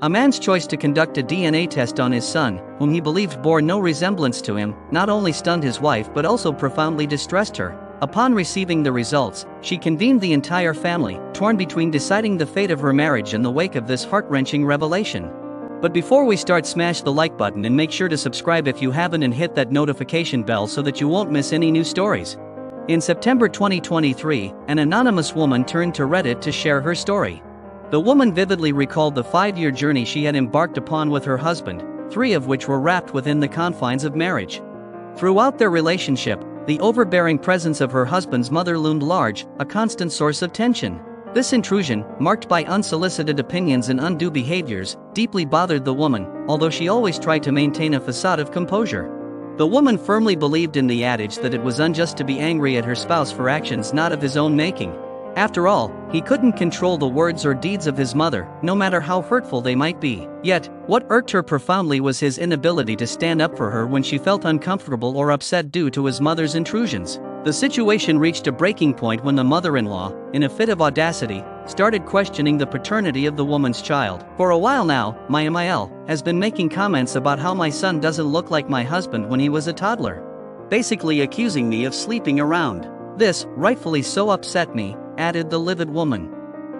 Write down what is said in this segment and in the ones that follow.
A man's choice to conduct a DNA test on his son, whom he believed bore no resemblance to him, not only stunned his wife but also profoundly distressed her. Upon receiving the results, she convened the entire family, torn between deciding the fate of her marriage in the wake of this heart-wrenching revelation. But before we start, smash the like button and make sure to subscribe if you haven't and hit that notification bell so that you won't miss any new stories. In September 2023, an anonymous woman turned to Reddit to share her story. The woman vividly recalled the 5-year journey she had embarked upon with her husband, 3 of which were wrapped within the confines of marriage. Throughout their relationship, the overbearing presence of her husband's mother loomed large, a constant source of tension. This intrusion, marked by unsolicited opinions and undue behaviors, deeply bothered the woman, although she always tried to maintain a facade of composure. The woman firmly believed in the adage that it was unjust to be angry at her spouse for actions not of his own making. After all, he couldn't control the words or deeds of his mother, no matter how hurtful they might be. Yet, what irked her profoundly was his inability to stand up for her when she felt uncomfortable or upset due to his mother's intrusions. The situation reached a breaking point when the mother-in-law, in a fit of audacity, started questioning the paternity of the woman's child. For a while now, my MIL has been making comments about how my son doesn't look like my husband when he was a toddler. Basically accusing me of sleeping around. This, rightfully so, upset me, added the livid woman.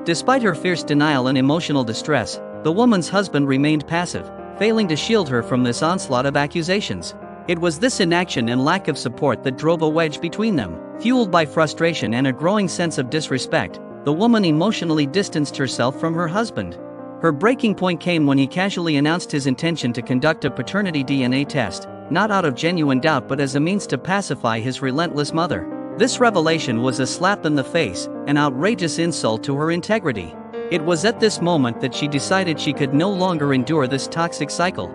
Despite her fierce denial and emotional distress, the woman's husband remained passive, failing to shield her from this onslaught of accusations. It was this inaction and lack of support that drove a wedge between them. Fueled by frustration and a growing sense of disrespect, the woman emotionally distanced herself from her husband. Her breaking point came when he casually announced his intention to conduct a paternity DNA test, not out of genuine doubt but as a means to pacify his relentless mother. This revelation was a slap in the face, an outrageous insult to her integrity. It was at this moment that she decided she could no longer endure this toxic cycle.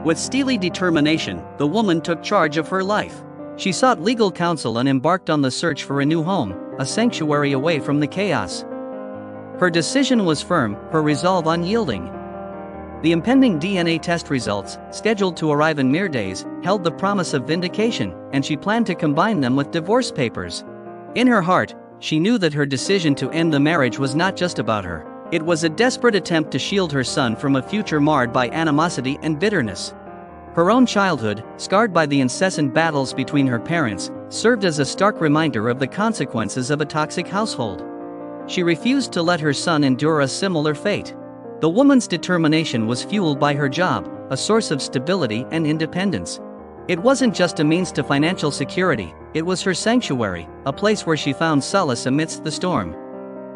With steely determination, the woman took charge of her life. She sought legal counsel and embarked on the search for a new home, a sanctuary away from the chaos. Her decision was firm, her resolve unyielding. The impending DNA test results, scheduled to arrive in mere days, held the promise of vindication, and she planned to combine them with divorce papers. In her heart, she knew that her decision to end the marriage was not just about her. It was a desperate attempt to shield her son from a future marred by animosity and bitterness. Her own childhood, scarred by the incessant battles between her parents, served as a stark reminder of the consequences of a toxic household. She refused to let her son endure a similar fate. The woman's determination was fueled by her job, a source of stability and independence. It wasn't just a means to financial security, it was her sanctuary, a place where she found solace amidst the storm.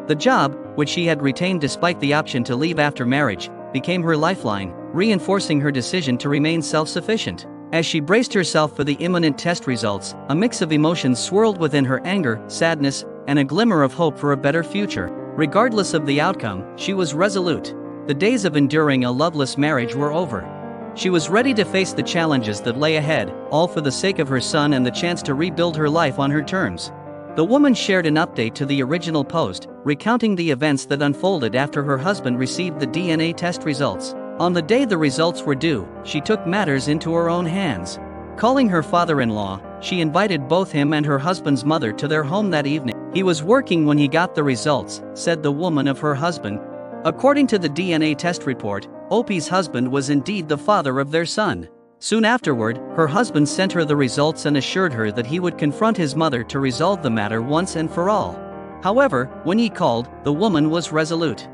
The job, which she had retained despite the option to leave after marriage, became her lifeline, reinforcing her decision to remain self-sufficient. As she braced herself for the imminent test results, a mix of emotions swirled within her: anger, sadness, and a glimmer of hope for a better future. Regardless of the outcome, she was resolute. The days of enduring a loveless marriage were over. She was ready to face the challenges that lay ahead, all for the sake of her son and the chance to rebuild her life on her terms. The woman shared an update to the original post, recounting the events that unfolded after her husband received the DNA test results. On the day the results were due, she took matters into her own hands. Calling her father-in-law, she invited both him and her husband's mother to their home that evening. "He was working when he got the results," said the woman of her husband. According to the DNA test report, Opie's husband was indeed the father of their son. Soon afterward, her husband sent her the results and assured her that he would confront his mother to resolve the matter once and for all. However, when he called, the woman was resolute.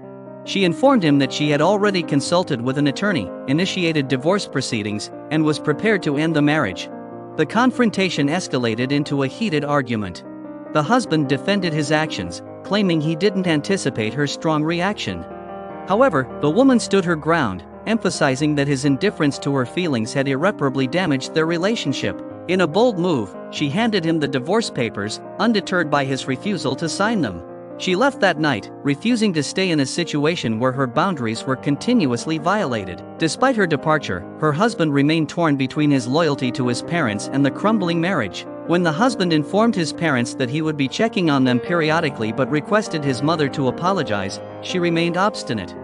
She informed him that she had already consulted with an attorney, initiated divorce proceedings, and was prepared to end the marriage. The confrontation escalated into a heated argument. The husband defended his actions, claiming he didn't anticipate her strong reaction. However, the woman stood her ground, emphasizing that his indifference to her feelings had irreparably damaged their relationship. In a bold move, she handed him the divorce papers, undeterred by his refusal to sign them. She left that night, refusing to stay in a situation where her boundaries were continuously violated. Despite her departure, her husband remained torn between his loyalty to his parents and the crumbling marriage. When the husband informed his parents that he would be checking on them periodically but requested his mother to apologize, she remained obstinate.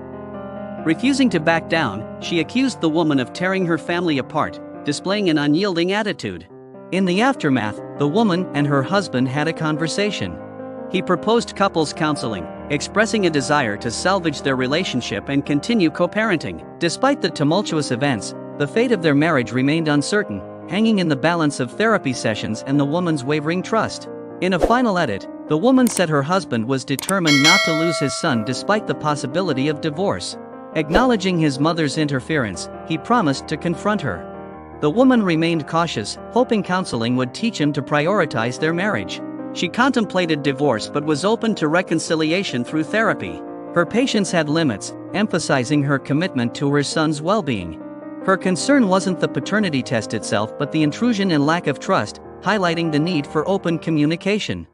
Refusing to back down, she accused the woman of tearing her family apart, displaying an unyielding attitude. In the aftermath, the woman and her husband had a conversation. He proposed couples counseling, expressing a desire to salvage their relationship and continue co-parenting. Despite the tumultuous events, the fate of their marriage remained uncertain, hanging in the balance of therapy sessions and the woman's wavering trust. In a final edit, the woman said her husband was determined not to lose his son despite the possibility of divorce. Acknowledging his mother's interference, he promised to confront her. The woman remained cautious, hoping counseling would teach him to prioritize their marriage. She contemplated divorce but was open to reconciliation through therapy. Her patience had limits, emphasizing her commitment to her son's well-being. Her concern wasn't the paternity test itself but the intrusion and lack of trust, highlighting the need for open communication.